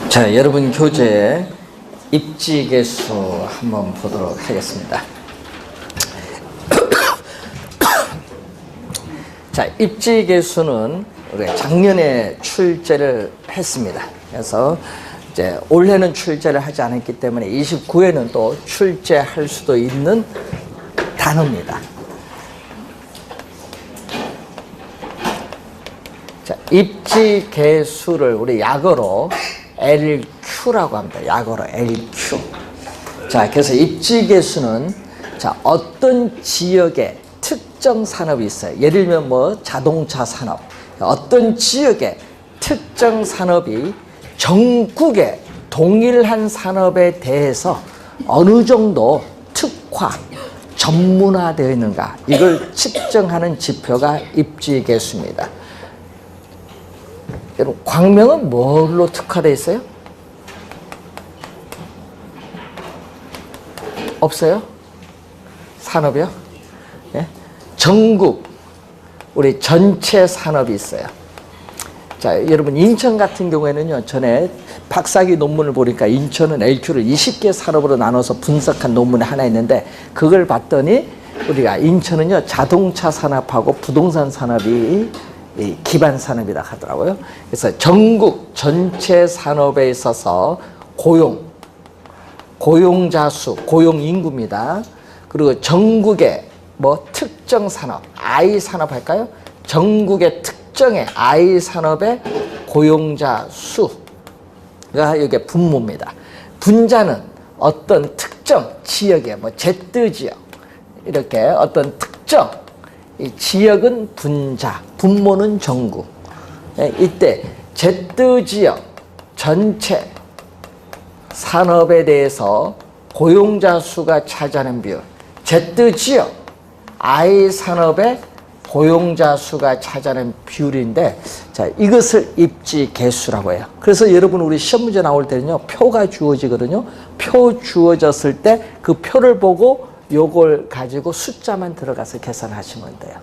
자, 여러분 교재 입지계수 한번 보도록 하겠습니다. 자, 입지계수는 우리가 작년에 출제를 했습니다. 그래서 이제 올해는 출제를 하지 않았기 때문에 29회는 또 출제할 수도 있는 단어입니다. 자, 입지계수를 우리 약어로 LQ라고 합니다. 약어로 LQ. 자, 그래서 입지계수는 자, 어떤 지역에 특정 산업이 있어요. 예를 들면 뭐 자동차 산업. 어떤 지역에 특정 산업이 전국의 동일한 산업에 대해서 어느 정도 특화, 전문화되어 있는가. 이걸 측정하는 지표가 입지계수입니다. 여러분, 광명은 뭘로 특화되어 있어요? 없어요? 산업이요? 예? 전국, 우리 전체 산업이 있어요. 자, 여러분, 인천 같은 경우에는요, 전에 박사학위 논문을 보니까 인천은 LQ를 20개 산업으로 나눠서 분석한 논문이 하나 있는데, 그걸 봤더니 우리가 인천은요, 자동차 산업하고 부동산 산업이 기반 산업이라 하더라고요. 그래서 전국 전체 산업에 있어서 고용자 수, 고용 인구입니다. 그리고 전국의 뭐 특정 산업, I 산업 할까요? 전국의 특정의 I 산업의 고용자 수가 이게 분모입니다. 분자는 어떤 특정 지역의 뭐 Z 지역 이렇게 어떤 특정 이 지역은 분자, 분모는 전국. 이때 Z지역 전체 산업에 대해서 고용자 수가 차지하는 비율, Z지역 I 산업의 고용자 수가 차지하는 비율인데, 자, 이것을 입지계수라고 해요. 그래서 여러분 우리 시험 문제 나올 때는요, 표가 주어지거든요. 표 주어졌을 때 그 표를 보고 요걸 가지고 숫자만 들어가서 계산하시면 돼요.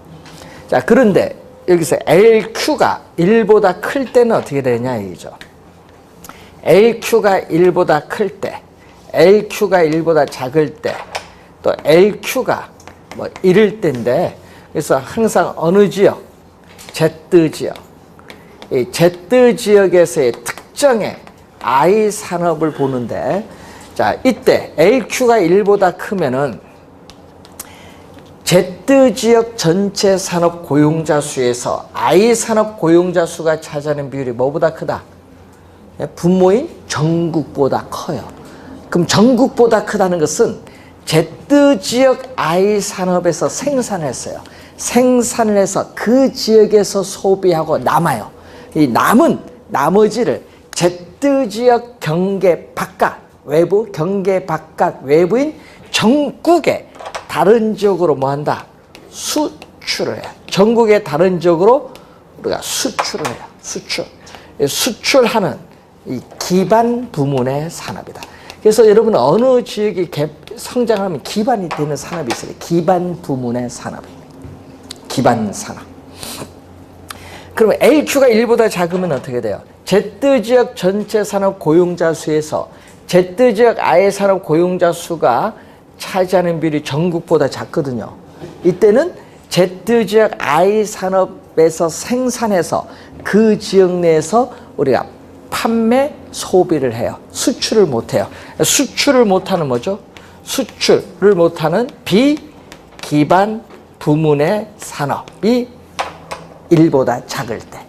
자, 그런데 여기서 LQ가 1보다 클 때는 어떻게 되냐 이죠. LQ가 1보다 클 때, LQ가 1보다 작을 때, 또 LQ가 뭐 1일 때인데, 그래서 항상 어느 지역? Z지역. 이 Z지역에서의 특정의 I 산업을 보는데, 자, 이때 LQ가 1보다 크면은 Z지역 전체 산업 고용자 수에서 I 산업 고용자 수가 차지하는 비율이 뭐보다 크다? 분모인 전국보다 커요. 그럼 전국보다 크다는 것은 Z지역 I 산업에서 생산했어요. 생산을 해서 그 지역에서 소비하고 남아요. 이 남은 나머지를 Z지역 경계 바깥, 외부 경계 바깥 외부인 전국의 다른 지역으로 뭐 한다? 수출을 해요. 전국의 다른 지역으로 우리가 수출을 해요. 수출하는 이 기반 부문의 산업이다. 그래서 여러분 어느 지역이 성장하면 기반이 되는 산업이 있어요. 기반 부문의 산업입니다. 기반 산업. 그러면 LQ가 1보다 작으면 어떻게 돼요? Z지역 전체 산업 고용자 수에서 Z지역 I 산업 고용자 수가 차지하는 비율이 전국보다 작거든요. 이때는 Z지역 I 산업에서 생산해서 그 지역 내에서 우리가 판매, 소비를 해요. 수출을 못해요. 수출을 못하는 뭐죠? 수출을 못하는 비기반 부문의 산업이 1보다 작을 때.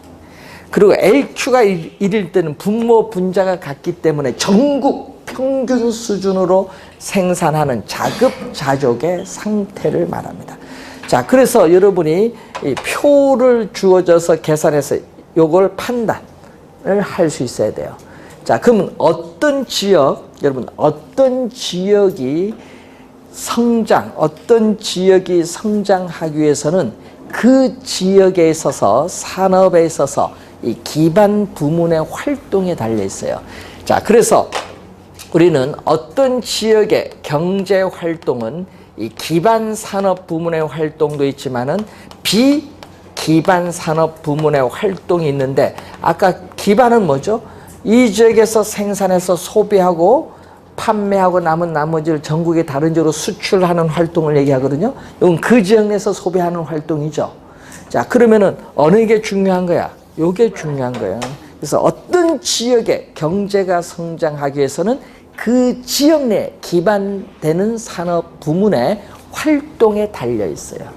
그리고 LQ가 1일 때는 분모 분자가 같기 때문에 전국 평균 수준으로 생산하는 자급자족의 상태를 말합니다. 자, 그래서 여러분이 이 표를 주어져서 계산해서 요걸 판단을 할 수 있어야 돼요. 자, 그러면 어떤 지역, 여러분 어떤 지역이 어떤 지역이 성장하기 위해서는 그 지역에 있어서 산업에 있어서 이 기반 부문의 활동에 달려 있어요. 자, 그래서 우리는 어떤 지역의 경제 활동은 이 기반 산업 부문의 활동도 있지만은 비기반 산업 부문의 활동이 있는데, 아까 기반은 뭐죠? 이 지역에서 생산해서 소비하고 판매하고 남은 나머지를 전국의 다른 지역으로 수출하는 활동을 얘기하거든요. 이건 그 지역 내에서 소비하는 활동이죠. 자, 그러면은 어느 게 중요한 거야? 요게 중요한 거예요. 그래서 어떤 지역의 경제가 성장하기 위해서는 그 지역 내에 기반되는 산업 부문의 활동에 달려 있어요.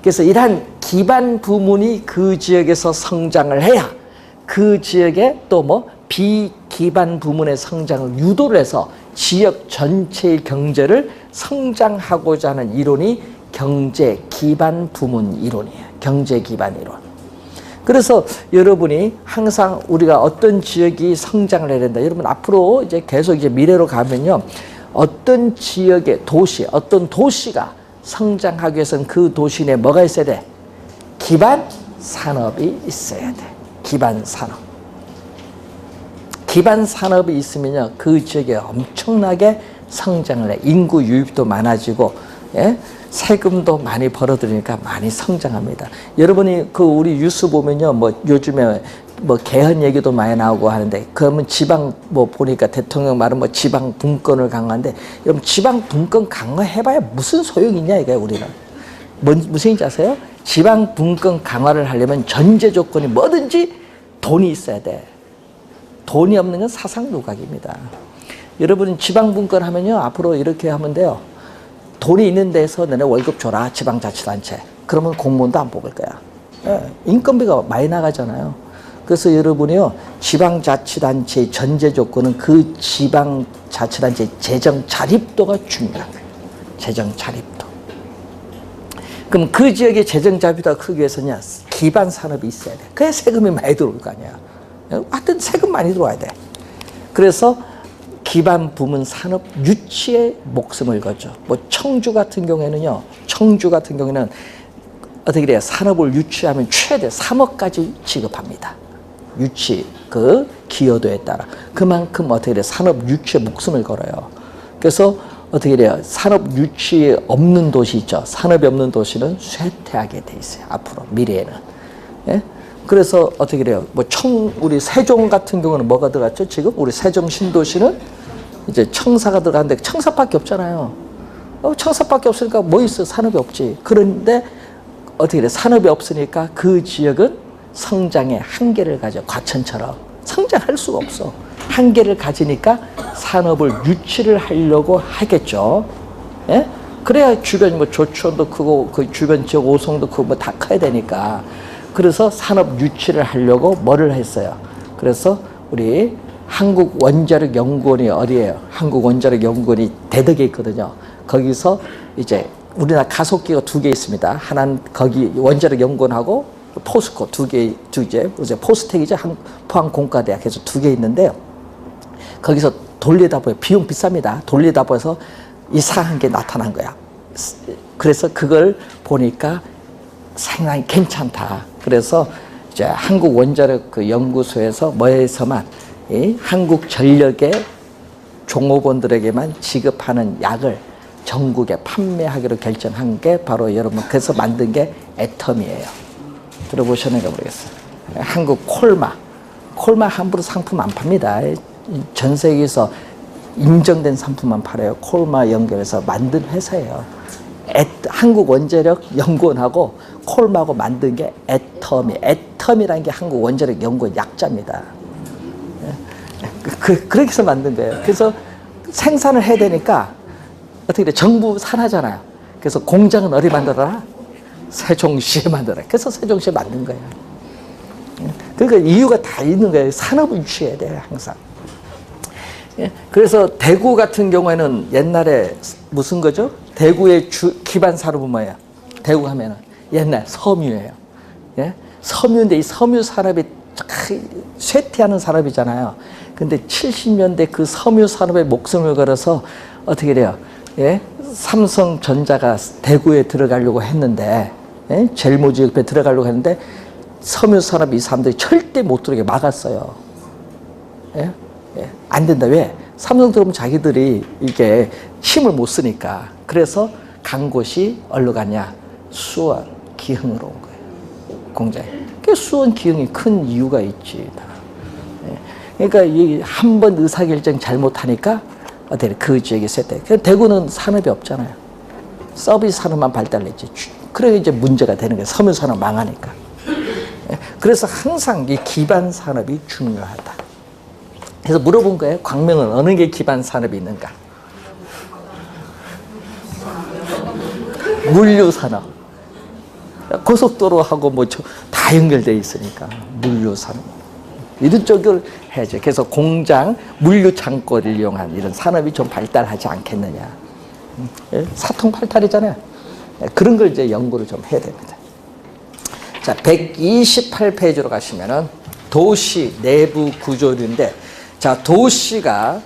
그래서 이러한 기반 부문이 그 지역에서 성장을 해야 그 지역에 또 뭐 비기반 부문의 성장을 유도를 해서 지역 전체의 경제를 성장하고자 하는 이론이 경제 기반 부문 이론이에요. 경제 기반 이론. 그래서 여러분이 항상 우리가 어떤 지역이 성장을 해야 된다. 여러분 앞으로 이제 계속 이제 미래로 가면요. 어떤 지역의 도시, 어떤 도시가 성장하기 위해서는 그 도시 내에 뭐가 있어야 돼? 기반 산업이 있어야 돼. 기반 산업. 기반 산업이 있으면요. 그 지역에 엄청나게 성장을 해. 인구 유입도 많아지고, 예? 세금도 많이 벌어들이니까 많이 성장합니다. 여러분이 그 우리 뉴스 보면요. 뭐 요즘에 뭐 개헌 얘기도 많이 나오고 하는데, 그러면 지방 뭐 보니까 대통령 말은 뭐 지방 분권을 강화하는데, 여러분 지방 분권 강화해봐야 무슨 소용이 있냐 이거예요, 우리는. 무슨 얘기인지 아세요? 지방 분권 강화를 하려면 전제 조건이 뭐든지 돈이 있어야 돼. 돈이 없는 건 사상누각입니다. 여러분 지방 분권 하면요. 앞으로 이렇게 하면 돼요. 돈이 있는 데서 너네 월급 줘라. 지방자치단체. 그러면 공무원도 안 뽑을 거야. 예, 인건비가 많이 나가잖아요. 그래서 여러분이요. 지방자치단체의 전제 조건은 그 지방자치단체의 재정 자립도가 중요한 거예요. 재정 자립도. 그럼 그 지역의 재정 자립도가 크기 위해서는 기반 산업이 있어야 돼. 그래야 세금이 많이 들어올 거 아니야. 하여튼 세금 많이 들어와야 돼. 그래서 기반 부문 산업 유치에 목숨을 걸죠. 뭐 청주 같은 경우에는요. 청주 같은 경우에는 어떻게 돼요? 산업을 유치하면 최대 3억까지 지급합니다. 유치 그 기여도에 따라 그만큼 어떻게 돼요? 산업 유치에 목숨을 걸어요. 그래서 어떻게 돼요? 산업 유치 없는 도시 있죠. 산업이 없는 도시는 쇠퇴하게 돼 있어요. 앞으로 미래에는. 예? 그래서 어떻게 돼요? 뭐 우리 세종 같은 경우는 뭐가 들어갔죠? 지금 우리 세종 신도시는 이제 청사가 들어갔는데 청사밖에 없잖아요. 청사밖에 없으니까 뭐 있어? 산업이 없지. 그런데 어떻게 돼? 산업이 없으니까 그 지역은 성장의 한계를 가져. 과천처럼 성장할 수가 없어. 한계를 가지니까 산업을 유치를 하려고 하겠죠. 예? 그래야 주변 뭐 조촌도 크고 그 주변 지역 오송도 크고 뭐 다 커야 되니까. 그래서 산업 유치를 하려고 뭐를 했어요. 그래서 우리 한국원자력연구원이 어디예요? 한국원자력연구원이 대덕에 있거든요. 거기서 이제 우리나라 가속기가 2개 있습니다. 하나는 거기 원자력연구원하고 포스코 두 개, 이제 포스텍이죠. 포항공과대학 해서 2개 있는데요. 거기서 돌리다 보면 비용 비쌉니다. 돌리다 보여서 이상한 게 나타난 거야. 그래서 그걸 보니까 상당히 괜찮다. 그래서 이제 한국원자력 그 연구소에서 뭐에서만 이 한국전력의 종업원들에게만 지급하는 약을 전국에 판매하기로 결정한 게 바로 여러분 그래서 만든 게 애텀이에요. 들어보셨는가 모르겠어요. 한국 콜마 함부로 상품 안 팝니다. 전 세계에서 인정된 상품만 팔아요. 콜마 연결해서 만든 회사예요. 한국원자력연구원하고 콜마하고 만든 게 애텀이라는 게 한국원자력연구원 약자입니다. 그렇게 해서 만든 거예요. 그래서 생산을 해야 되니까 어떻게 돼? 정부 산하잖아요. 그래서 공장은 어디 만들어라? 세종시에 만들어라. 그래서 세종시에 만든 거예요. 그러니까 이유가 다 있는 거예요. 산업을 유치해야 돼요, 항상. 그래서 대구 같은 경우에는 옛날에 무슨 거죠? 대구의 기반 산업은 뭐예요? 대구 하면은 옛날 섬유예요. 예? 섬유인데 이 섬유 산업이 쇠퇴하는 산업이잖아요. 근데 70년대 그 섬유 산업에 목숨을 걸어서 어떻게 돼요? 예? 삼성전자가 대구에 들어가려고 했는데, 예? 젤모지 옆에 들어가려고 했는데 섬유 산업 이 사람들이 절대 못 들어오게 막았어요. 예? 예. 안 된다. 왜? 삼성 들어오면 자기들이 이게 힘을 못 쓰니까. 그래서 간 곳이 어디로 가냐? 수원, 기흥으로 온 거예요. 공장에. 그 수원, 기흥이 큰 이유가 있지. 예. 그러니까 한 번 의사결정 잘못하니까 어때 그 지역에 쇠퇴. 대구는 산업이 없잖아요. 서비스 산업만 발달했지. 그래 이제 문제가 되는 거예요. 섬유 산업 망하니까. 그래서 항상 이 기반 산업이 중요하다. 그래서 물어본 거예요. 광명은 어느 게 기반 산업이 있는가? 물류 산업. 고속도로하고 뭐 다 연결되어 있으니까 물류 산업. 이런 쪽을 해야죠. 그래서 공장, 물류 창고를 이용한 이런 산업이 좀 발달하지 않겠느냐. 사통팔달이잖아요. 그런 걸 이제 연구를 좀 해야 됩니다. 자, 128페이지로 가시면은 도시 내부 구조인데, 자, 도시가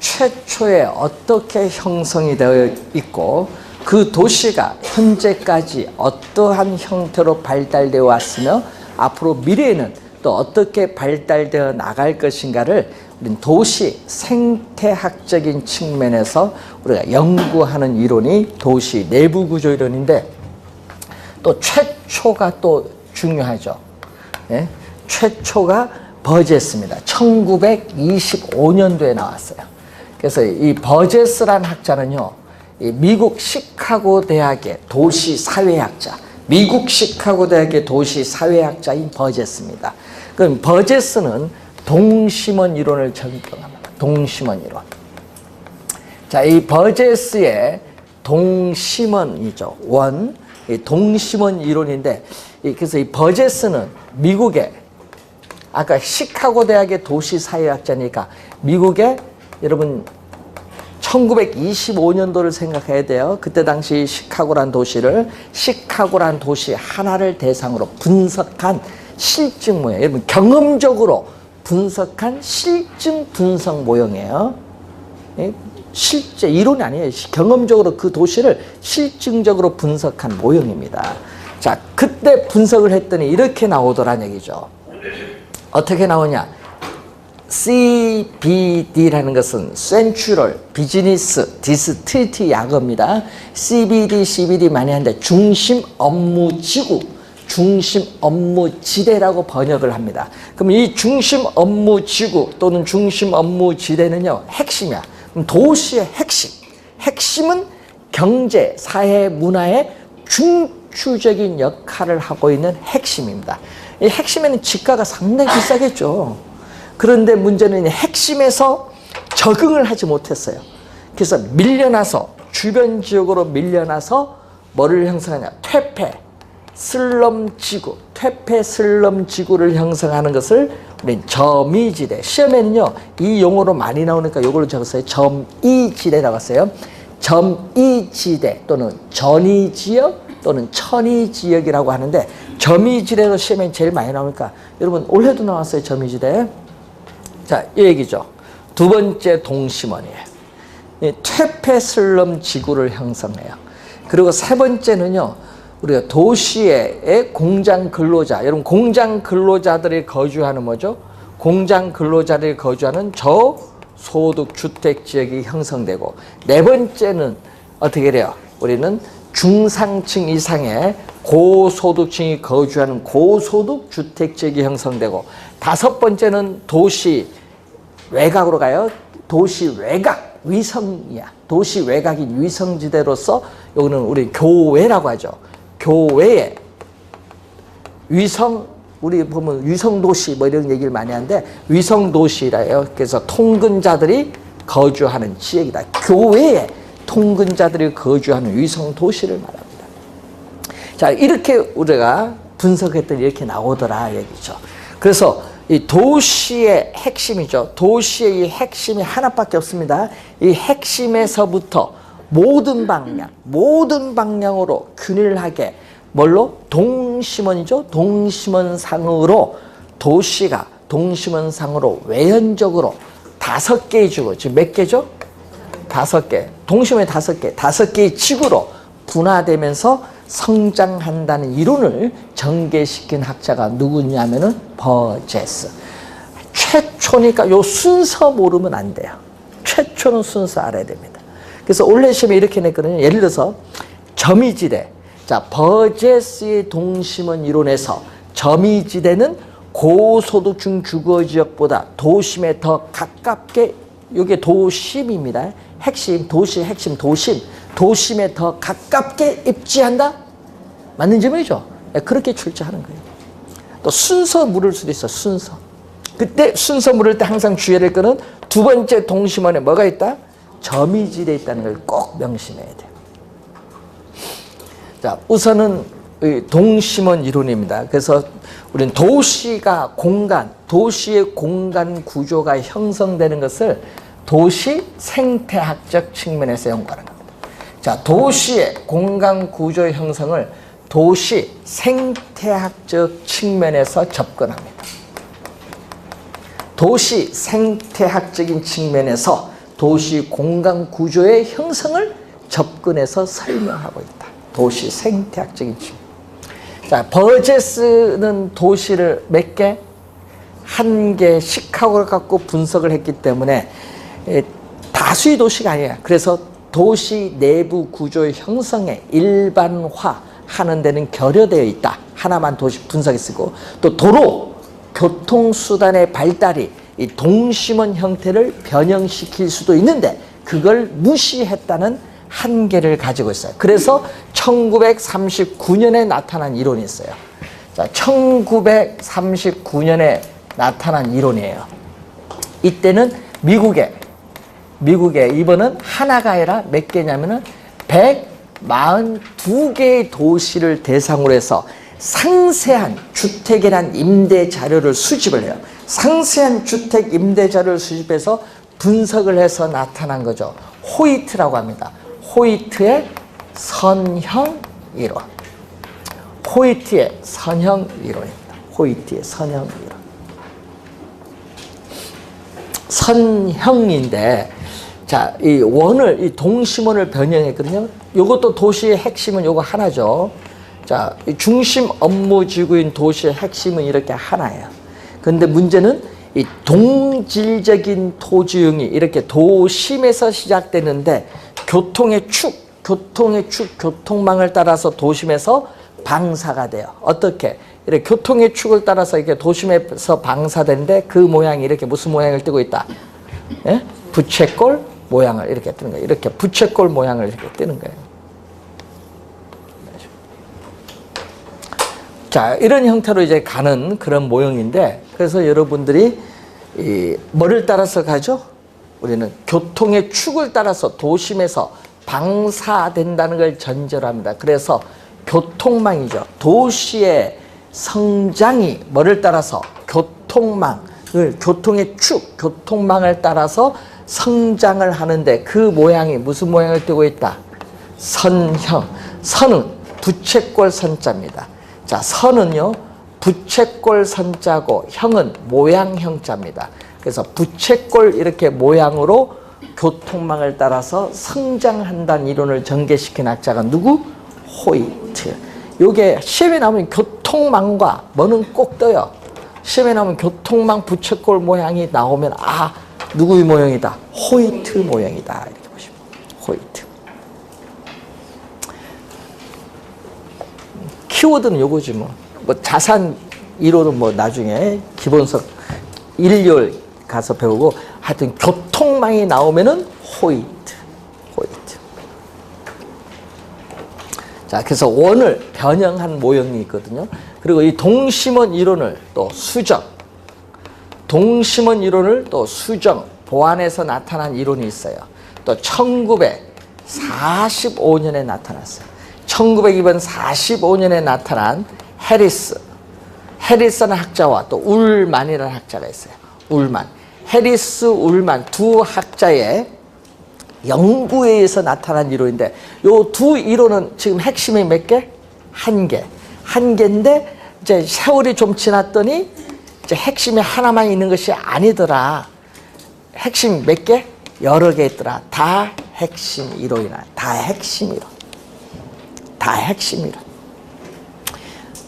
최초에 어떻게 형성이 되어 있고, 그 도시가 현재까지 어떠한 형태로 발달되어 왔으며, 앞으로 미래에는 또 어떻게 발달되어 나갈 것인가를 우리는 도시 생태학적인 측면에서 우리가 연구하는 이론이 도시 내부 구조 이론인데, 또 최초가 또 중요하죠. 예? 최초가 버제스입니다. 1925년도에 나왔어요. 그래서 이 버제스라는 학자는요, 이 미국 시카고 대학의 도시 사회학자, 미국 시카고 대학의 도시 사회학자인 버제스입니다. 그럼 버제스는 동심원 이론을 적용합니다. 동심원 이론. 자, 이 버제스의 동심원이죠. 이 동심원 이론인데, 그래서 이 버제스는 미국의, 아까 시카고 대학의 도시 사회학자니까 미국의, 여러분 1925년도를 생각해야 돼요. 그때 당시 시카고란 도시 하나를 대상으로 분석한 실증 모형. 여러분 경험적으로 분석한 실증 분석 모형이에요. 실제 이론이 아니에요. 경험적으로 그 도시를 실증적으로 분석한 모형입니다. 자, 그때 분석을 했더니 이렇게 나오더란 얘기죠. 어떻게 나오냐? CBD라는 것은 Central Business District 약어입니다. CBD 많이 하는데 중심 업무 지구, 중심 업무 지대라고 번역을 합니다. 그럼 이 중심 업무 지구 또는 중심 업무 지대는요, 핵심이야. 그럼 도시의 핵심은 경제, 사회, 문화의 중추적인 역할을 하고 있는 핵심입니다. 이 핵심에는 집가가 상당히 비싸겠죠. 그런데 문제는 핵심에서 적응을 하지 못했어요. 그래서 밀려나서, 주변 지역으로 밀려나서 뭐를 형성하냐? 퇴폐, 슬럼 지구를 형성하는 것을 우리는 점이지대. 시험에는요, 이 용어로 많이 나오니까 이걸로 적었어요. 점이지대라고 했어요. 점이지대 또는 전이지역 또는 천이지역이라고 하는데, 점이지대로 시험에 제일 많이 나오니까 여러분 올해도 나왔어요. 점이지대. 자, 이 얘기죠. 두 번째 동심원이에요. 퇴폐슬럼 지구를 형성해요. 그리고 세 번째는요, 우리가 도시의 공장 근로자, 여러분 공장 근로자들이 거주하는 뭐죠? 공장 근로자들이 거주하는 저소득 주택 지역이 형성되고, 네 번째는 어떻게 돼요? 우리는 중상층 이상의 고소득층이 거주하는 고소득 주택 지역이 형성되고, 다섯 번째는 도시 외곽으로 가요. 도시 외곽 위성이야. 도시 외곽인 위성지대로서 여기는 우리 교외라고 하죠. 교외의 위성, 우리 보면 위성도시 뭐 이런 얘기를 많이 하는데 위성도시라요. 그래서 통근자들이 거주하는 지역이다. 교외에 통근자들이 거주하는 위성도시를 말합니다. 자, 이렇게 우리가 분석했더니 이렇게 나오더라 얘기죠. 그래서 이 도시의 핵심이죠. 도시의 이 핵심이 하나밖에 없습니다. 이 핵심에서부터 모든 방향으로 균일하게 뭘로? 동심원이죠. 동심원상으로 도시가 동심원상으로 외연적으로 5개의 지구, 지금 몇 개죠? 5개. 동심원이 5개. 5개의 지구로 분화되면서 성장한다는 이론을 전개시킨 학자가 누구냐면은 버제스. 최초니까 요 순서 모르면 안 돼요. 최초는 순서 알아야 됩니다. 그래서 올해 시험에 이렇게 냈거든요. 예를 들어서 점이지대. 자, 버제스의 동심원 이론에서 점이지대는 고소득층 주거지역보다 도심에 더 가깝게, 이게 도심입니다. 핵심, 도시, 핵심, 도심. 도심에 더 가깝게 입지한다? 맞는 질문이죠. 그렇게 출제하는 거예요. 또 순서 물을 수도 있어, 순서. 그때 순서 물을 때 항상 주의할 거는 두 번째 동심원에 뭐가 있다? 점이지대 있다는 걸 꼭 명심해야 돼요. 자, 우선은 동심원 이론입니다. 그래서 우리는 도시가 공간, 도시의 공간 구조가 형성되는 것을 도시 생태학적 측면에서 연구하는 겁니다. 자, 도시의 공간 구조 형성을 도시 생태학적 측면에서 접근합니다. 도시 생태학적인 측면에서 도시 공간 구조의 형성을 접근해서 설명하고 있다. 도시 생태학적인 측면. 자, 버제스는 도시를 몇 개? 한 개, 시카고를 갖고 분석을 했기 때문에 다수의 도시가 아니에요. 그래서 도시 내부 구조의 형성에 일반화하는 데는 결여되어 있다. 하나만 도시 분석에 쓰고, 또 도로, 교통수단의 발달이 이 동심원 형태를 변형시킬 수도 있는데 그걸 무시했다는 한계를 가지고 있어요. 그래서 1939년에 나타난 이론이 있어요. 자, 1939년에 나타난 이론이에요. 이때는 미국에 이번은 하나가 아니라 몇 개냐면은 142개의 도시를 대상으로 해서 상세한 주택에 대한 임대 자료를 수집을 해요. 상세한 주택 임대 자료를 수집해서 분석을 해서 나타난 거죠. 호이트라고 합니다. 호이트의 선형 이론. 호이트의 선형 이론입니다. 호이트의 선형 이론. 선형인데, 자, 이 원을, 이 동심원을 변형했거든요. 요것도 도시의 핵심은 요거 하나죠. 자, 이 중심 업무 지구인 도시의 핵심은 이렇게 하나예요. 근데 문제는 이 동질적인 토지용이 이렇게 도심에서 시작되는데 교통의 축, 교통망을 따라서 도심에서 방사가 돼요. 어떻게? 이렇게 교통의 축을 따라서 이렇게 도심에서 방사되는데 그 모양이 이렇게 무슨 모양을 띠고 있다? 예? 부채꼴 모양을 이렇게 뜨는 거예요. 이렇게 부채꼴 모양을 이렇게 뜨는 거예요. 자, 이런 형태로 이제 가는 그런 모형인데, 그래서 여러분들이 뭐를 따라서 가죠? 우리는 교통의 축을 따라서 도심에서 방사된다는 걸 전제로 합니다. 그래서 교통망이죠. 도시의 성장이 뭐를 따라서? 교통의 축, 교통망을 따라서 성장을 하는데 그 모양이 무슨 모양을 띠고 있다? 선형. 선은 부채꼴 선자입니다. 자, 선은요, 부채꼴 선자고 형은 모양 형자입니다. 그래서 부채꼴 이렇게 모양으로 교통망을 따라서 성장한다는 이론을 전개시킨 학자가 누구? 호이트. 요게 시험에 나오면 교통망과 뭐는 꼭 떠요. 시험에 나오면 교통망 부채꼴 모양이 나오면 아, 누구의 모형이다? 호이트 모형이다. 이렇게 보시면 호이트. 키워드는 요거지 뭐. 뭐 자산 이론은 뭐 나중에 기본석 1열 가서 배우고, 하여튼 교통망이 나오면은 호이트. 자, 그래서 원을 변형한 모형이 있거든요. 그리고 이 동심원 이론을 또 수정, 보완해서 나타난 이론이 있어요. 또 1945년에 나타났어요. 1945년에 나타난 해리스라는 학자와 또 울만이라는 학자가 있어요. 울만. 해리스, 울만 두 학자의 연구에 의해서 나타난 이론인데, 요 두 이론은 지금 핵심이 몇 개? 한 개인데, 이제 세월이 좀 지났더니 이제 핵심이 하나만 있는 것이 아니더라. 핵심이 몇 개? 여러 개 있더라. 다 핵심 이론이나 다 핵심 이론.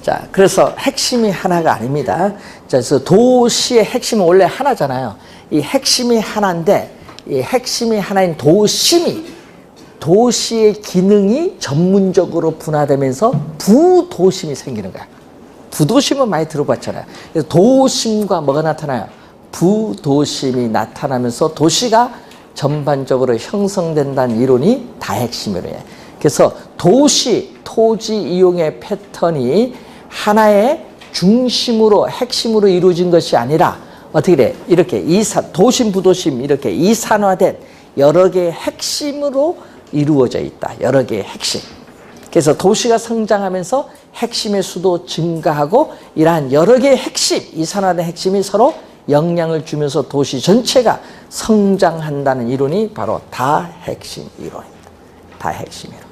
자, 그래서 핵심이 하나가 아닙니다. 자, 그래서 도시의 핵심은 원래 하나잖아요. 이 핵심이 하나인데, 이 핵심이 하나인 도시의 기능이 전문적으로 분화되면서 부도심이 생기는 거야. 부도심은 많이 들어봤잖아요. 그래서 도심과 뭐가 나타나요? 부도심이 나타나면서 도시가 전반적으로 형성된다는 이론이 다핵심이론이에요. 그래서 도시, 토지 이용의 패턴이 하나의 중심으로, 핵심으로 이루어진 것이 아니라 어떻게 돼? 이렇게 도심, 부도심 이렇게 이산화된 여러 개의 핵심으로 이루어져 있다. 여러 개의 핵심. 그래서 도시가 성장하면서 핵심의 수도 증가하고 이러한 여러 개의 핵심, 이산화된 핵심이 서로 영향을 주면서 도시 전체가 성장한다는 이론이 바로 다핵심 이론입니다. 다핵심 이론.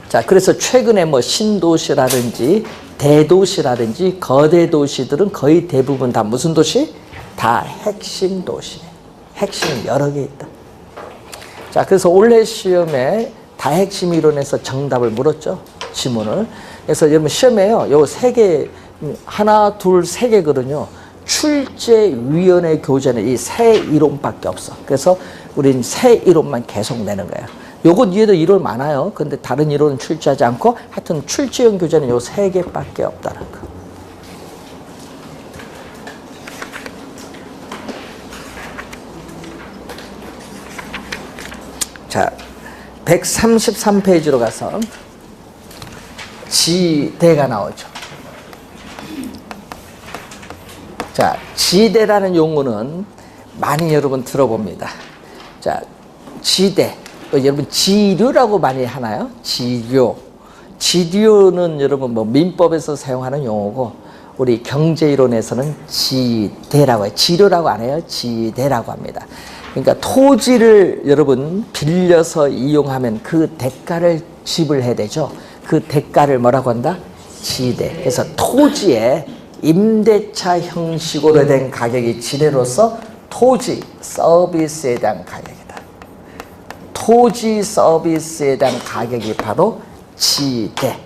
자, 그래서 최근에 뭐 신도시라든지 대도시라든지 거대 도시들은 거의 대부분 다 무슨 도시? 다 핵심 도시예요. 핵심이 여러 개 있다. 자, 그래서 올해 시험에 다핵심 이론에서 정답을 물었죠. 지문을. 그래서 여러분 시험에요. 요 세 개, 하나, 둘, 세 개거든요. 출제위원회 교재는 이 세 이론밖에 없어. 그래서 우린 세 이론만 계속 내는 거야. 요것 위에도 이론 많아요. 근데 다른 이론은 출제하지 않고 하여튼 출제형 교재는 요 세 개밖에 없다는 거. 자, 133페이지로 가서 지대가 나오죠. 자, 지대라는 용어는 많이 여러분 들어봅니다. 자, 지대. 여러분 지류라고 많이 하나요? 지류. 지류는 여러분 뭐 민법에서 사용하는 용어고 우리 경제이론에서는 지대라고 해요. 지류라고 안 해요. 지대라고 합니다. 그러니까 토지를 여러분 빌려서 이용하면 그 대가를 지불해야 되죠. 그 대가를 뭐라고 한다? 지대. 그래서 토지에 임대차 형식으로 된 가격이 지대로서 토지 서비스에 대한 가격이다. 토지 서비스에 대한 가격이 바로 지대.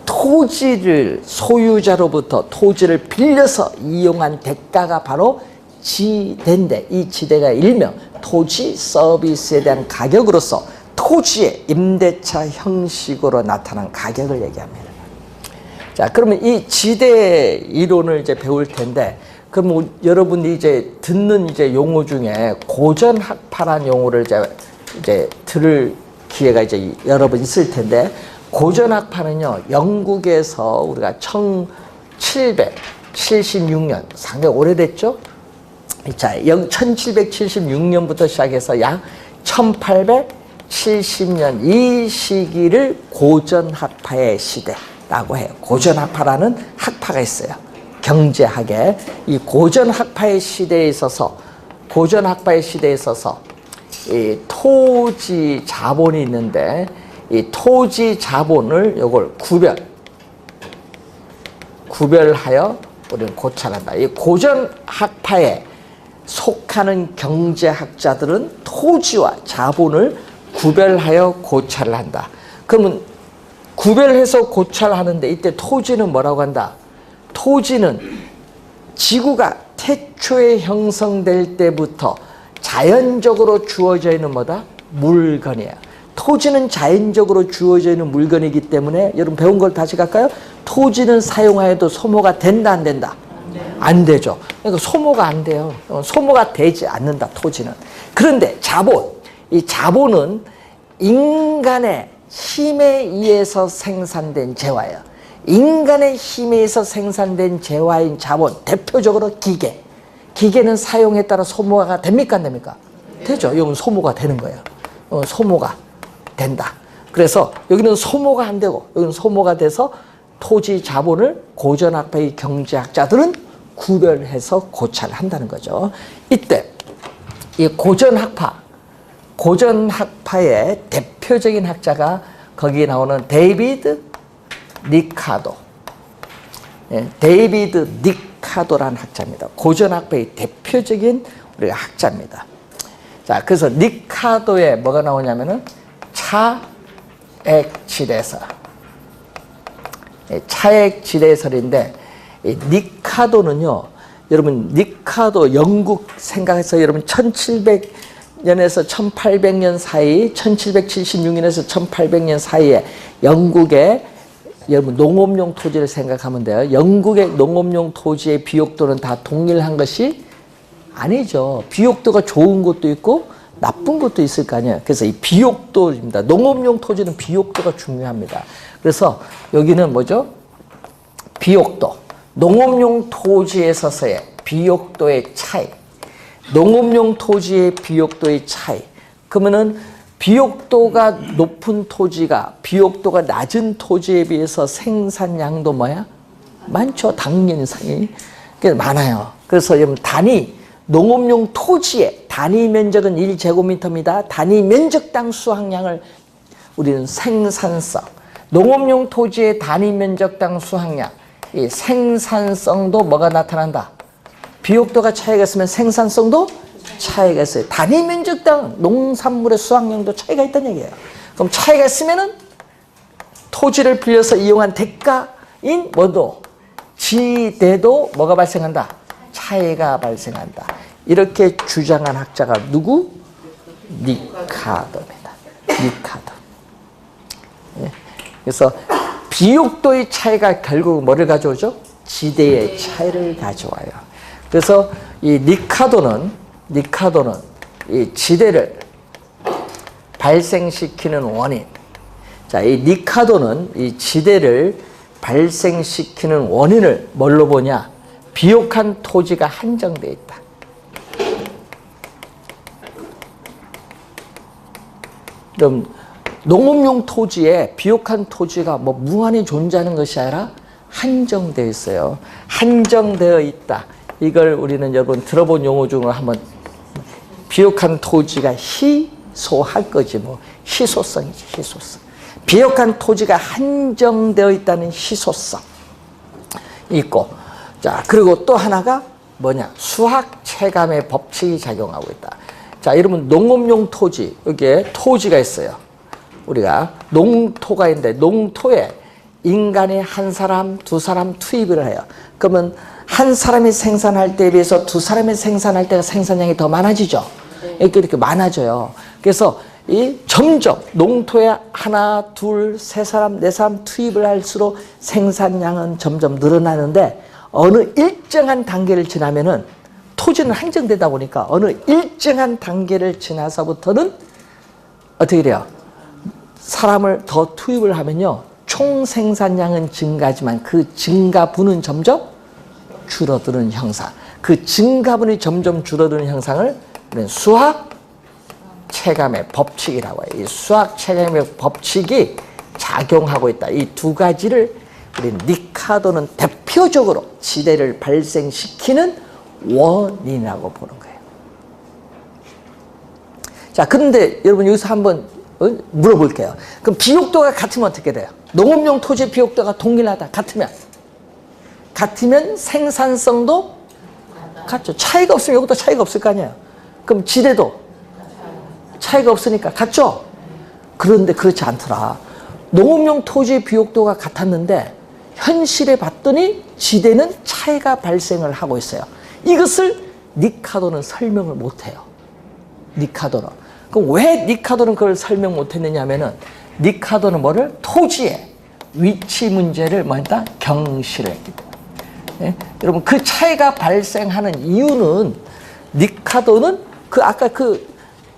토지를 소유자로부터 토지를 빌려서 이용한 대가가 바로 지대인데 이 지대가 일명 토지 서비스에 대한 가격으로서 토지의 임대차 형식으로 나타난 가격을 얘기합니다. 자, 그러면 이 지대 이론을 이제 배울 텐데, 그럼 여러분이 이제 듣는 이제 용어 중에 고전학파란 용어를 이제 들을 기회가 이제 여러 번 있을 텐데, 고전학파는요, 영국에서 우리가 1776년, 상당히 오래됐죠? 자, 1776년부터 시작해서 약 1870년 이 시기를 고전학파의 시대라고 해요. 고전학파라는 학파가 있어요. 경제학에. 이 고전학파의 시대에 있어서 이 토지 자본이 있는데 이 토지 자본을 요걸 구별하여 우리는 고찰한다. 이 고전학파에 속하는 경제학자들은 토지와 자본을 구별하여 고찰을 한다. 그러면 구별해서 고찰하는데 이때 토지는 뭐라고 한다? 토지는 지구가 태초에 형성될 때부터 자연적으로 주어져 있는 뭐다? 물건이야. 토지는 자연적으로 주어져 있는 물건이기 때문에 여러분 배운 걸 다시 갈까요? 토지는 사용하여도 소모가 된다 안 된다? 안 되죠. 그러니까 소모가 안 돼요. 소모가 되지 않는다, 토지는. 그런데 이 자본은 인간의 힘에 의해서 생산된 재화예요. 인간의 힘에 의해서 생산된 재화인 자본, 대표적으로 기계. 기계는 사용에 따라 소모가 됩니까, 안 됩니까? 되죠. 이건 소모가 되는 거예요. 소모가 된다. 그래서 여기는 소모가 안 되고, 여기는 소모가 돼서 토지 자본을 고전학파의 경제학자들은 구별해서 고찰한다는 거죠. 이때 이 고전학파의 대표적인 학자가 거기에 나오는 데이비드 리카도. 데이비드 리카도라는 학자입니다. 고전학파의 대표적인 우리가 학자입니다. 자, 그래서 리카도에 뭐가 나오냐면은 차액지대설. 차액지대설인데 리카도는요, 여러분 리카도 영국 생각해서 여러분 1700년에서 1800년 사이, 1776년에서 1800년 사이에 영국의 여러분 농업용 토지를 생각하면 돼요. 영국의 농업용 토지의 비옥도는 다 동일한 것이 아니죠. 비옥도가 좋은 것도 있고 나쁜 것도 있을 거 아니에요. 그래서 이 비옥도입니다. 농업용 토지는 비옥도가 중요합니다. 그래서 여기는 뭐죠? 비옥도. 농업용 토지에 있어서의 비옥도의 차이. 농업용 토지의 비옥도의 차이. 그러면은 비옥도가 높은 토지가 비옥도가 낮은 토지에 비해서 생산량도 뭐야? 많죠. 당연히 많아요. 그래서 여러분 농업용 토지의 단위 면적은 1제곱미터입니다. 단위 면적당 수확량을 우리는 생산성. 농업용 토지의 단위 면적당 수확량. 이 생산성도 뭐가 나타난다? 비옥도가 차이가 있으면 생산성도 차이가 있어요. 단위 면적당 농산물의 수확량도 차이가 있다는 얘기예요. 그럼 차이가 있으면은 토지를 빌려서 이용한 대가인 뭐도 지대도 뭐가 발생한다? 차이가 발생한다. 이렇게 주장한 학자가 누구? 리카도입니다. 리카도. 예. 그래서 비옥도의 차이가 결국 뭐를 가져오죠? 지대의 차이를 가져와요. 그래서 이 리카도는 이 지대를 발생시키는 원인. 자, 이 리카도는 이 지대를 발생시키는 원인을 뭘로 보냐? 비옥한 토지가 한정되어 있다. 그럼 농업용 토지에 비옥한 토지가 뭐 무한히 존재하는 것이 아니라 한정되어 있어요. 한정되어 있다. 이걸 우리는 여러분 들어본 용어 중으로 한번 비옥한 토지가 희소할 거지 뭐 희소성이지 희소성. 비옥한 토지가 한정되어 있다는 희소성 있고 자 그리고 또 하나가 뭐냐 수학 체감의 법칙이 작용하고 있다. 자 여러분 농업용 토지 여기에 토지가 있어요. 우리가 농토가 있는데 농토에 인간이 한 사람 두 사람 투입을 해요. 그러면 한 사람이 생산할 때에 비해서 두 사람이 생산할 때가 생산량이 더 많아지죠. 이렇게 많아져요. 그래서 이 점점 농토에 하나, 둘, 세 사람, 네 사람 투입을 할수록 생산량은 점점 늘어나는데 어느 일정한 단계를 지나면은 토지는 한정되다 보니까 어느 일정한 단계를 지나서부터는 어떻게 돼요? 사람을 더 투입을 하면요. 총 생산량은 증가하지만 그 증가분은 점점 줄어드는 형상. 그 증가분이 점점 줄어드는 형상을 수학 체감의 법칙이라고 해요. 이 수학 체감의 법칙이 작용하고 있다. 이 두 가지를 우리 리카도는 대표적으로 지대를 발생시키는 원인이라고 보는 거예요. 자, 그런데 여러분 여기서 한번 물어볼게요. 그럼 비옥도가 같으면 어떻게 돼요? 농업용 토지의 비옥도가 동일하다. 같으면 생산성도 같죠. 차이가 없으면 여기도 차이가 없을 거 아니에요. 그럼 지대도 차이가 없으니까 같죠? 그런데 그렇지 않더라. 농업용 토지의 비옥도가 같았는데 현실에 봤더니 지대는 차이가 발생을 하고 있어요. 이것을 리카도는 설명을 못해요. 리카도는. 그럼 왜 리카도는 그걸 설명 못했느냐 하면은 리카도는 뭐를? 토지의 위치 문제를 뭐했다? 경시를 했기 때문에. 예? 여러분 그 차이가 발생하는 이유는 리카도는 아까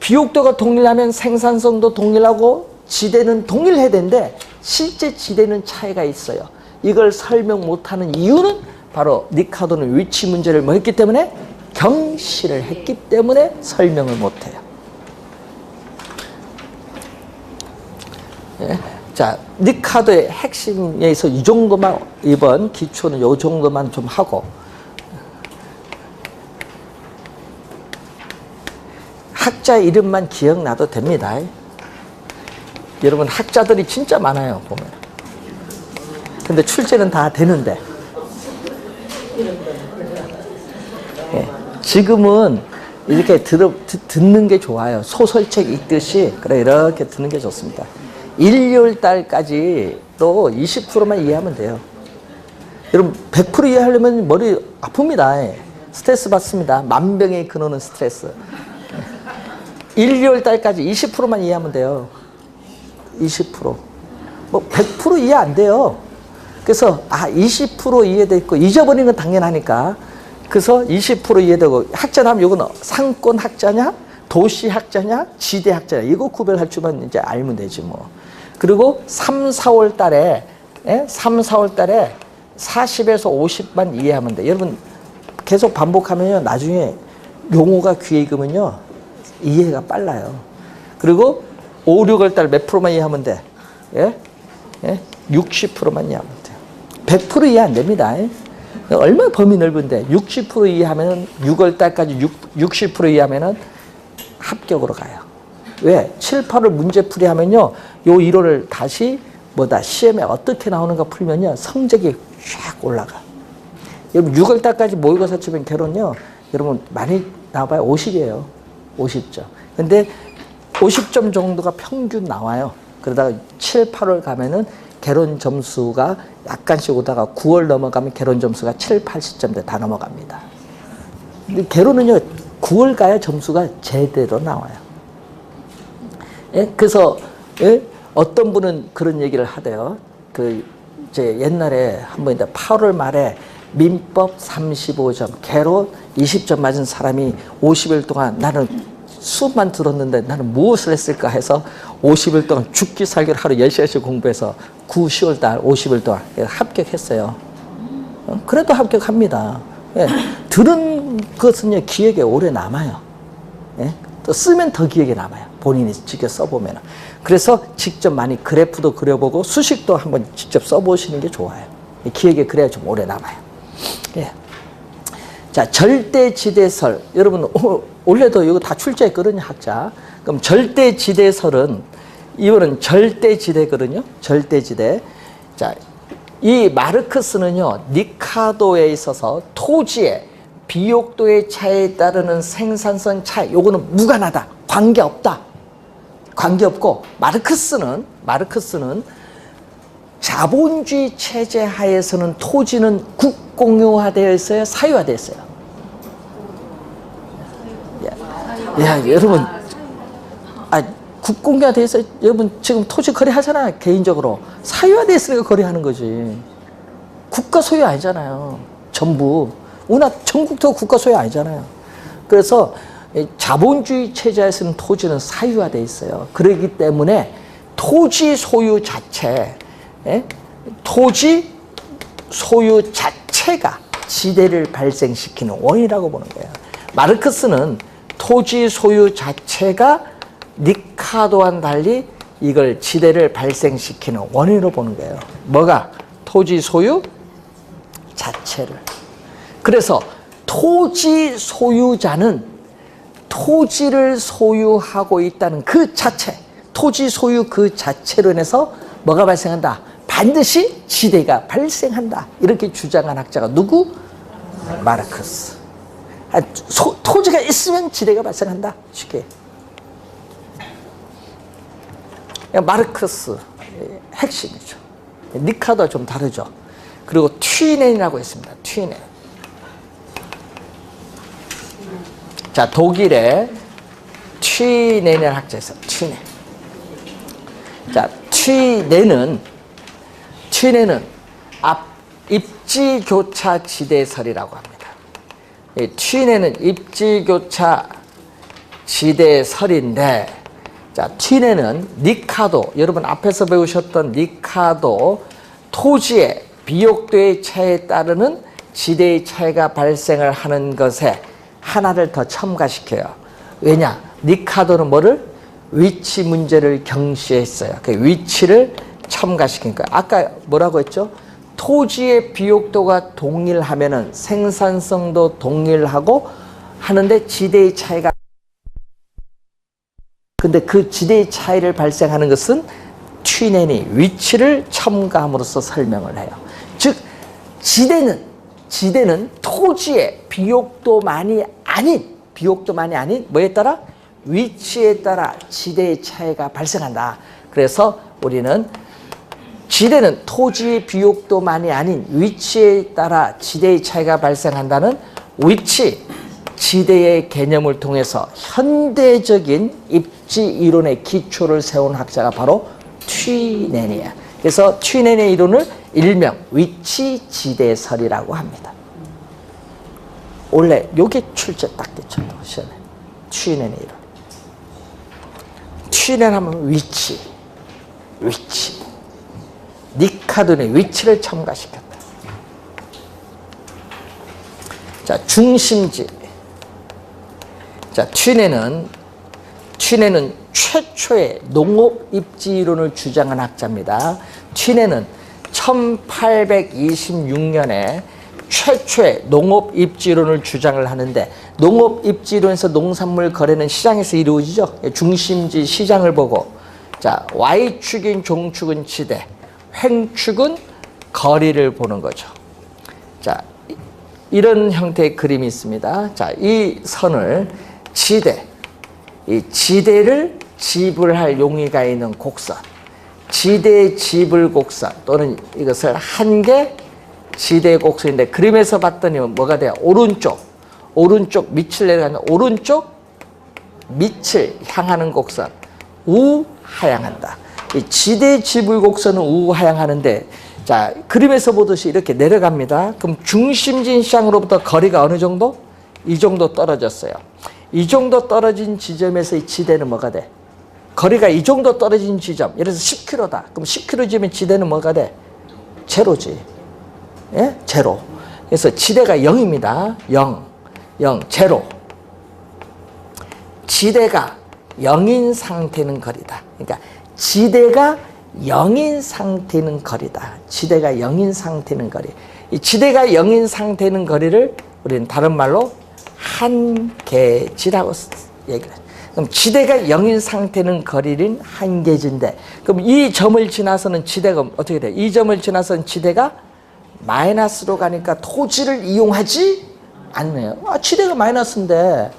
비옥도가 동일하면 생산성도 동일하고 지대는 동일해야 되는데 실제 지대는 차이가 있어요. 이걸 설명 못하는 이유는 바로 리카도는 위치 문제를 뭐 했기 때문에? 경시를 했기 때문에 설명을 못해요. 예? 자, 리카도의 핵심에서 이 정도만 이번 기초는 이 정도만 좀 하고 학자 이름만 기억나도 됩니다. 여러분 학자들이 진짜 많아요 보면. 근데 출제는 다 되는데 예, 지금은 이렇게 듣는 게 좋아요. 소설책 읽듯이 그래 이렇게 듣는 게 좋습니다. 1, 2월 달까지 또 20%만 이해하면 돼요. 여러분 100% 이해하려면 머리 아픕니다. 스트레스 받습니다. 만병의 근원은 스트레스. 1, 2월 달까지 20%만 이해하면 돼요. 20%. 뭐 100% 이해 안 돼요. 그래서 20% 이해돼 있고 잊어버린 건 당연하니까 그래서 20% 이해되고 학자라면 이거는 상권 학자냐 도시 학자냐 지대 학자냐 이거 구별할 줄만 이제 알면 되지 뭐. 그리고 3, 4월 달에 40에서 50만 이해하면 돼. 여러분 계속 반복하면요 나중에 용어가 귀에 익으면요 이해가 빨라요. 그리고 5, 6월 달 몇 프로만 이해하면 돼? 60%만 이해하면 돼요. 100% 이해 안 됩니다. 얼마나 범위 넓은데 60% 이해하면 6월 달까지 60% 이해하면 합격으로 가요. 왜? 7, 8월 문제풀이 하면요 요 1월을 다시 시험에 어떻게 나오는가 풀면요 성적이 쫙 올라가. 여러분 6월 달까지 모의고사 치면 결혼요 여러분 많이 나와봐요 50이에요. 50점. 근데 50점 정도가 평균 나와요. 그러다가 7, 8월 가면은 개론 점수가 약간씩 오다가 9월 넘어가면 개론 점수가 7, 80점대 다 넘어갑니다. 근데 개론은요 9월 가야 점수가 제대로 나와요. 그래서 어떤 분은 그런 얘기를 하대요. 이제 옛날에 한번 8월 말에 민법 35점, 개론 20점 맞은 사람이 50일 동안 나는 수업만 들었는데 나는 무엇을 했을까 해서 50일 동안 죽기 살기를 하루 10시간씩 공부해서 9, 10월 달 50일 동안 합격했어요. 그래도 합격합니다. 들은 것은 기억에 오래 남아요. 또 쓰면 더 기억에 남아요. 본인이 직접 써보면. 그래서 직접 많이 그래프도 그려보고 수식도 한번 직접 써보시는 게 좋아요. 기억에 그래야 좀 오래 남아요. 자, 절대지대설. 여러분, 원래도 이거 다 출제했거든요, 학자. 그럼 절대지대설은, 이거는 절대지대거든요. 절대지대. 자, 이 마르크스는요, 니카도에 있어서 토지의 비옥도의 차이에 따르는 생산성 차이, 요거는 무관하다. 관계없다. 관계없고, 마르크스는 자본주의 체제 하에서는 토지는 국공유화되어 있어요? 사유화되어 있어요? 여러분, 국공유화되어 있어요? 여러분, 지금 토지 거래하잖아요, 개인적으로. 사유화되어 있으니까 거래하는 거지. 국가 소유 아니잖아요. 전부. 우리나라 전국도 국가 소유 아니잖아요. 그래서 자본주의 체제에서는 토지는 사유화되어 있어요. 그렇기 때문에 토지 소유 자체, 토지 소유 자체가 지대를 발생시키는 원인이라고 보는 거예요. 마르크스는 토지 소유 자체가 니카도와는 달리 이걸 지대를 발생시키는 원인으로 보는 거예요. 뭐가? 토지 소유 자체를. 그래서 토지 소유자는 토지를 소유하고 있다는 그 자체, 토지 소유 그 자체로 인해서 뭐가 발생한다? 반드시 지대가 발생한다. 이렇게 주장한 학자가 누구? 마르크스. 토지가 있으면 지대가 발생한다. 쉽게. 마르크스 핵심이죠. 니카도와 좀 다르죠. 그리고 튀넨이라고 있습니다. 튀넨. 자, 독일의 튀넨이라는 학자 있어요. 튀넨. 자, 튀넨은 입지교차 지대설이라고 합니다. 이 튀넨은 입지교차 지대설인데, 자, 튀넨은 니카도, 여러분 앞에서 배우셨던 니카도, 토지의 비옥도의 차이에 따르는 지대의 차이가 발생을 하는 것에 하나를 더 첨가시켜요. 왜냐? 니카도는 뭐를? 위치 문제를 경시했어요. 그 위치를 첨가시킨 거예요. 아까 뭐라고 했죠? 토지의 비옥도가 동일하면은 생산성도 동일하고 하는데 지대의 차이가, 근데 그 지대의 차이를 발생하는 것은 튀넨이 위치를 첨가함으로써 설명을 해요. 즉 지대는 토지의 비옥도만이 아닌 뭐에 따라? 위치에 따라 지대의 차이가 발생한다. 그래서 우리는 지대는 토지의 비옥도만이 아닌 위치에 따라 지대의 차이가 발생한다는 위치, 지대의 개념을 통해서 현대적인 입지 이론의 기초를 세운 학자가 바로 튀넨이에요. 그래서 튀넨의 이론을 일명 위치지대설이라고 합니다. 원래 요게 출제 딱 됐죠. 시험에. 취인의 이론. 취인 하면 위치. 니카돈의 위치를 첨가시켰다. 자, 중심지. 자, 취인은 최초의 농업 입지 이론을 주장한 학자입니다. 취인은 1826년에 최초의 농업 입지 이론을 주장을 하는데, 농업 입지 이론에서 농산물 거래는 시장에서 이루어지죠. 중심지 시장을 보고, 자, Y축인 종축은 지대, 횡축은 거리를 보는 거죠. 자, 이런 형태의 그림이 있습니다. 자, 이 선을 지대, 이 지대를 지불할 용의가 있는 곡선, 지대 지불 곡선 또는 이것을 한계 지대 곡선인데, 그림에서 봤더니 뭐가 돼요? 오른쪽 밑을 내려가는 오른쪽 밑을 향하는 곡선 우하향한다. 이 지대 지불 곡선은 우하향하는데, 자, 그림에서 보듯이 이렇게 내려갑니다. 그럼 중심진 시장으로부터 거리가 어느 정도? 이 정도 떨어졌어요. 이 정도 떨어진 지점에서 이 지대는 뭐가 돼? 거리가 이 정도 떨어진 지점, 예를 들어서 10km다. 그럼 10km지면 지대는 뭐가 돼? 제로지. 예? 제로. 그래서 지대가 0입니다. 0, 제로. 지대가 0인 상태는 거리다. 그러니까 지대가 0인 상태는 거리다. 지대가 0인 상태는 거리. 이 지대가 0인 상태는 거리를 우리는 다른 말로 한계지라고 얘기를 해요. 그럼 지대가 0인 상태는 거리는 한계지인데, 그럼 이 점을 지나서는 지대가 어떻게 돼? 이 점을 지나서는 지대가 마이너스로 가니까 토지를 이용하지 않네요. 지대가 마이너스인데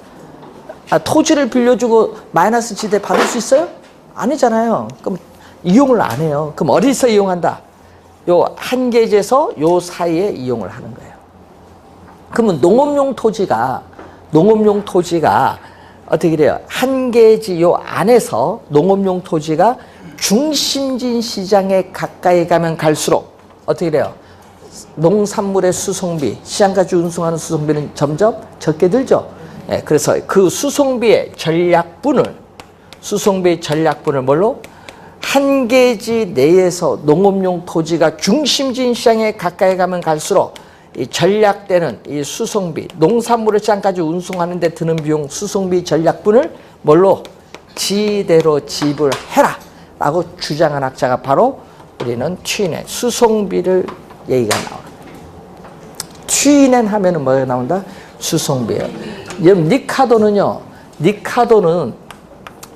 토지를 빌려주고 마이너스 지대 받을 수 있어요? 아니잖아요. 그럼 이용을 안 해요. 그럼 어디서 이용한다? 요 한계지에서 요 사이에 이용을 하는 거예요. 그러면 농업용 토지가 어떻게 돼요? 한계지 요 안에서 농업용 토지가 중심진 시장에 가까이 가면 갈수록 어떻게 돼요? 농산물의 수송비, 시장까지 운송하는 수송비는 점점 적게 들죠. 예, 그래서 그 수송비의 전략분을 뭘로? 한계지 내에서 농업용 토지가 중심진 시장에 가까이 가면 갈수록 이 전략되는 이 수송비, 농산물을 시장까지 운송하는 데 드는 비용 수송비 전략분을 뭘로? 지대로 지불해라 라고 주장한 학자가 바로 우리는 취인의 수송비를 얘기가 나옵니다. 취인엔 하면은 뭐가 나온다? 수송비예요. 여러분 니카도는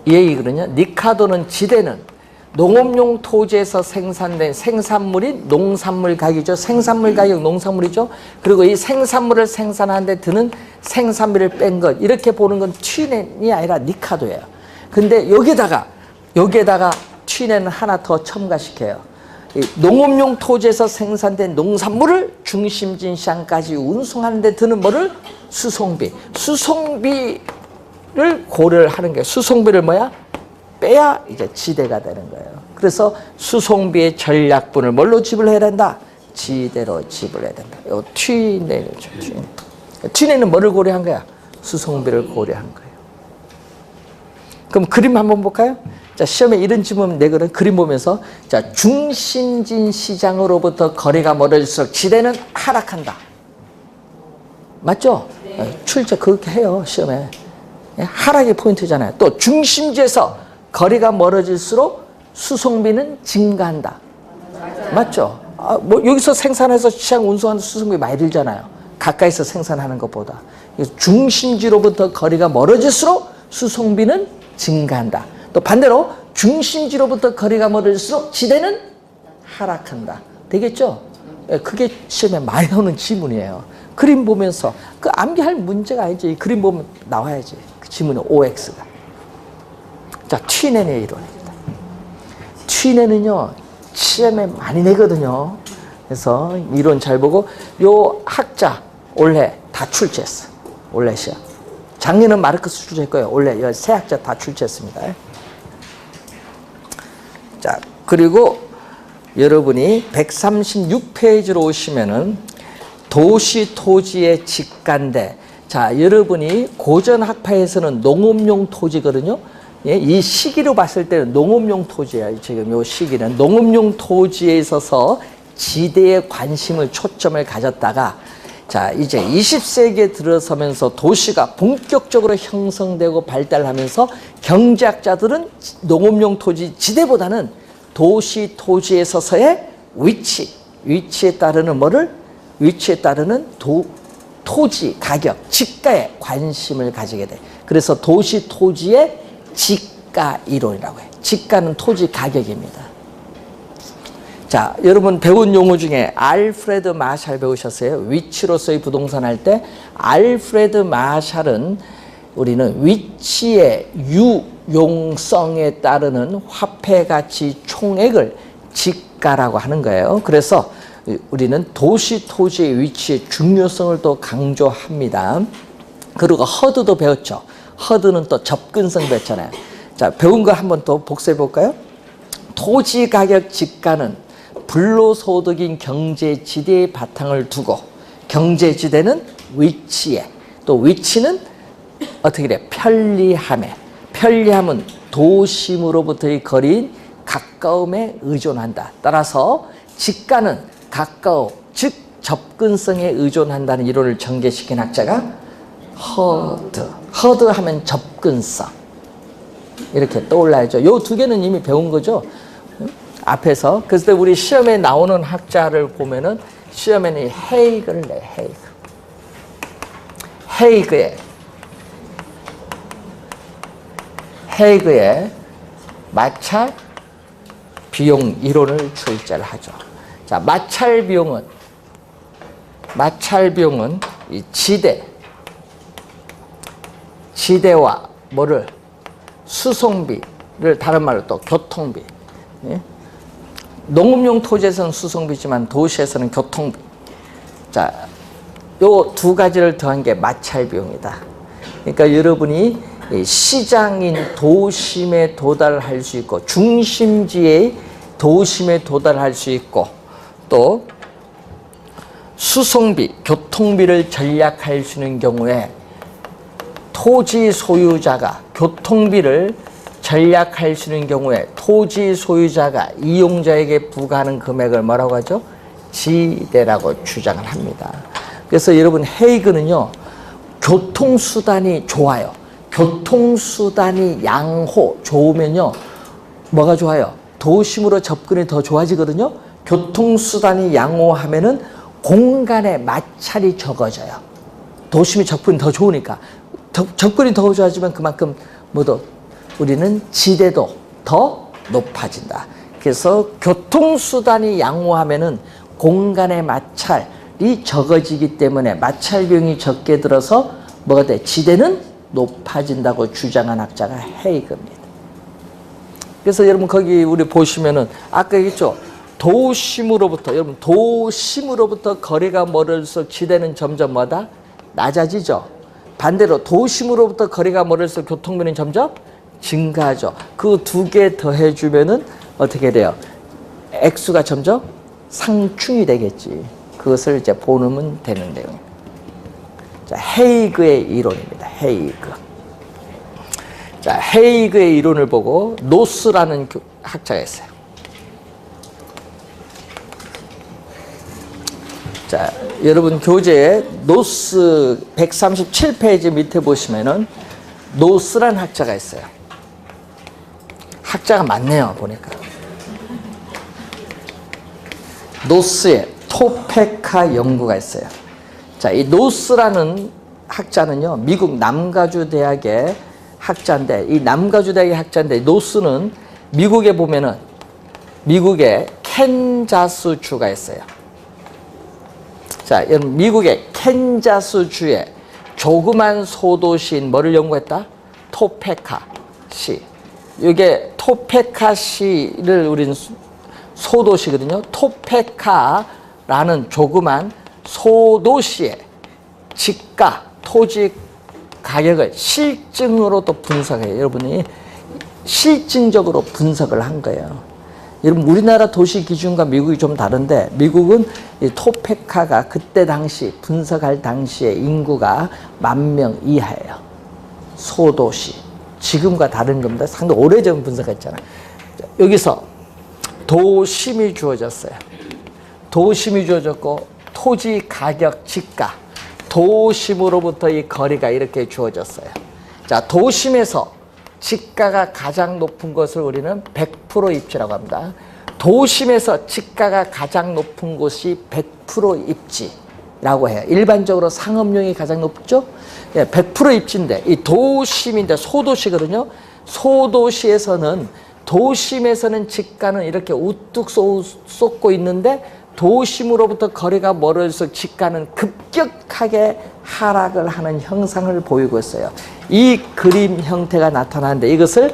이 얘기거든요. 니카도는 지대는 농업용 토지에서 생산된 생산물인 농산물 가격이죠. 생산물 가격 농산물이죠. 그리고 이 생산물을 생산하는 데 드는 생산비를 뺀 것, 이렇게 보는 건 취인이 아니라 니카도예요. 근데 여기에다가 취인에는 하나 더 첨가시켜요. 이 농업용 토지에서 생산된 농산물을 중심진 시장까지 운송하는 데 드는 뭐를? 수송비를 고려를 하는 거예요. 수송비를 뭐야? 빼야 이제 지대가 되는 거예요. 그래서 수송비의 전략분을 뭘로 지불해야 된다? 지대로 지불해야 된다. 이 취인이죠. 취인은 뭐를 고려한 거야? 수송비를 고려한 거예요. 그럼 그림 한번 볼까요? 자, 시험에 이런 질문 내거든. 그림 보면서, 자, 중심진 시장으로부터 거리가 멀어질수록 지대는 하락한다. 맞죠? 네. 출제 그렇게 해요, 시험에. 하락이 포인트잖아요. 또 중심지에서 거리가 멀어질수록 수송비는 증가한다. 맞죠? 뭐 여기서 생산해서 시장 운송하는 수송비 많이 들잖아요. 가까이서 생산하는 것보다. 중심지로부터 거리가 멀어질수록 수송비는 증가한다. 또 반대로 중심지로부터 거리가 멀어질수록 지대는 하락한다. 되겠죠? 그게 시험에 많이 나오는 지문이에요. 그림 보면서 그 암기할 문제가 아니지. 그림 보면 나와야지. 그 지문은 OX가. 자, 취인의 이론입니다. 취인은요 시험에 많이 내거든요. 그래서 이론 잘 보고, 요 학자 올해 다 출제했어. 올해 시험. 작년은 마르크스 출제했고요. 올해 세 학자 다 출제했습니다. 자, 그리고 여러분이 136페이지로 오시면은 도시 토지의 직가인데, 자, 여러분이 고전 학파에서는 농업용 토지거든요. 예, 이 시기로 봤을 때는 농업용 토지예요. 지금 이 시기는 농업용 토지에 있어서 지대에 관심을 초점을 가졌다가, 자, 이제 20세기에 들어서면서 도시가 본격적으로 형성되고 발달하면서 경제학자들은 농업용 토지 지대보다는 도시 토지에 있어서의 위치에 따르는 뭐를? 위치에 따르는 토지 가격, 지가에 관심을 가지게 돼. 그래서 도시 토지의 지가 이론이라고 해요. 지가는 토지 가격입니다. 자, 여러분 배운 용어 중에 알프레드 마샬 배우셨어요? 위치로서의 부동산 할 때 알프레드 마샬은 우리는 위치의 유용성에 따르는 화폐 가치 총액을 지가라고 하는 거예요. 그래서 우리는 도시 토지의 위치의 중요성을 또 강조합니다. 그리고 허드도 배웠죠. 허드는 또 접근성 배웠잖아요. 자, 배운 거 한번 또 복습해 볼까요? 토지 가격 지가는 불로소득인 경제지대의 바탕을 두고, 경제지대는 위치에, 또 위치는 어떻게 돼? 편리함에, 편리함은 도심으로부터의 거리인 가까움에 의존한다. 따라서 지가는 가까움, 즉 접근성에 의존한다는 이론을 전개시킨 학자가 허드. 허드 하면 접근성. 이렇게 떠올라야죠. 요 두 개는 이미 배운 거죠. 앞에서. 그래서 우리 시험에 나오는 학자를 보면은 시험에는 헤이그를 내. 헤이그의 마찰 비용 이론을 출제를 하죠. 자, 마찰 비용은 이 지대와 뭐를? 수송비를, 다른 말로 또 교통비. 예? 농업용 토지에서는 수송비지만 도시에서는 교통비. 자, 요 두 가지를 더한 게 마찰 비용이다. 그러니까 여러분이 시장인 도심에 도달할 수 있고, 중심지의 도심에 도달할 수 있고, 또 수송비, 교통비를 절약할 수 있는 경우에 토지 소유자가 교통비를 절약할 수 있는 경우에 토지 소유자가 이용자에게 부과하는 금액을 뭐라고 하죠? 지대라고 주장을 합니다. 그래서 여러분 헤이그는요, 교통수단이 좋아요. 교통수단이 양호, 좋으면요, 뭐가 좋아요? 도심으로 접근이 더 좋아지거든요. 교통수단이 양호하면은 공간의 마찰이 적어져요. 도심이 접근이 더 좋으니까. 접근이 더 좋아지면 그만큼 뭐도 우리는 지대도 더 높아진다. 그래서 교통수단이 양호하면은 공간의 마찰이 적어지기 때문에 마찰 비용이 적게 들어서 뭐가 돼? 지대는 높아진다고 주장한 학자가 헤이그입니다. 그래서 여러분 거기 우리 보시면은 아까 얘기했죠. 여러분 도심으로부터 거리가 멀을수록 지대는 점점 뭐다? 낮아지죠. 반대로 도심으로부터 거리가 멀을수록 교통비는 점점 증가하죠. 그 두 개 더해주면은 어떻게 돼요? 액수가 점점 상충이 되겠지. 그것을 이제 보면 되는 내용입니다. 자, 헤이그의 이론입니다. 헤이그. 자, 헤이그의 이론을 보고 노스라는 학자가 있어요. 자, 여러분 교재에 노스 137페이지 밑에 보시면은 노스란 학자가 있어요. 학자가 많네요, 보니까. 노스에 토페카 연구가 있어요. 자, 이 노스라는 학자는요, 미국 남가주 대학의 학자인데, 이 남가주 대학의 학자인데, 노스는 미국에 보면은 미국의 캔자스주가 있어요. 자, 여러분 미국의 캔자스주에 조그만 소도시인 뭐를 연구했다? 토페카시. 이게 토페카시를 우리는 소도시거든요. 토페카라는 조그만 소도시의 지가, 토지 가격을 실증으로 또 분석해요. 여러분이 실증적으로 분석을 한 거예요. 여러분 우리나라 도시 기준과 미국이 좀 다른데 미국은 이 토페카가 그때 당시 분석할 당시에 인구가 10,000명 이하예요. 소도시. 지금과 다른 겁니다. 상당히 오래전 분석했잖아요. 여기서 도심이 주어졌어요. 도심이 주어졌고 토지 가격 지가 도심으로부터 이 거리가 이렇게 주어졌어요. 자, 도심에서 지가가 가장 높은 것을 우리는 100% 입지라고 합니다. 도심에서 지가가 가장 높은 곳이 100% 입지라고 해요. 일반적으로 상업용이 가장 높죠? 100% 입지인데 이 도심인데 소도시거든요. 소도시에서는 도심에서는 지가는 이렇게 우뚝 솟고 있는데 도심으로부터 거리가 멀어져서 지가는 급격하게 하락을 하는 형상을 보이고 있어요. 이 그림 형태가 나타나는데 이것을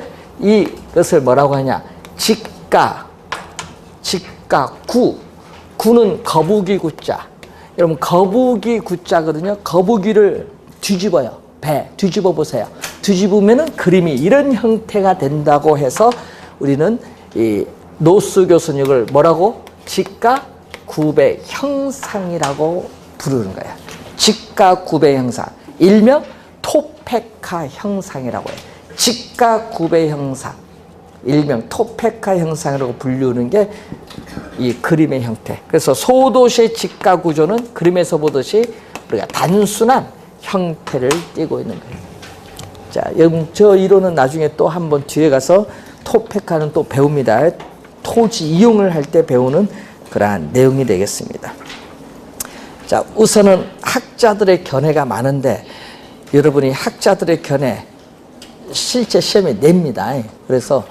뭐라고 하냐? 직가구. 구는 거북이 구자. 여러분 거북이 구자거든요. 거북이를 뒤집어요. 배 뒤집어 보세요. 뒤집으면은 그림이 이런 형태가 된다고 해서 우리는 이 노스 교수님을 뭐라고? 직가구배 형상이라고 부르는 거예요. 직가구배 형상. 일명 토페카 형상이라고 해요. 직가구배 형상. 일명 토페카 형상이라고 불리우는 게 이 그림의 형태. 그래서 소도시의 직가 구조는 그림에서 보듯이 우리가 단순한 형태를 띠고 있는 거예요. 자, 저 이론은 나중에 또 한번 뒤에 가서 토페카는 또 배웁니다. 토지 이용을 할 때 배우는 그러한 내용이 되겠습니다. 자, 우선은 학자들의 견해가 많은데 여러분이 학자들의 견해 실제 시험에 냅니다. 그래서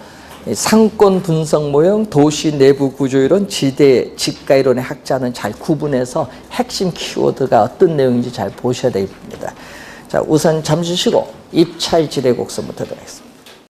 상권 분석 모형, 도시 내부 구조 이론, 지대 직가 이론의 학자는 잘 구분해서 핵심 키워드가 어떤 내용인지 잘 보셔야 됩니다. 자, 우선 잠시 쉬고 입찰 지대 곡선부터 들어가겠습니다.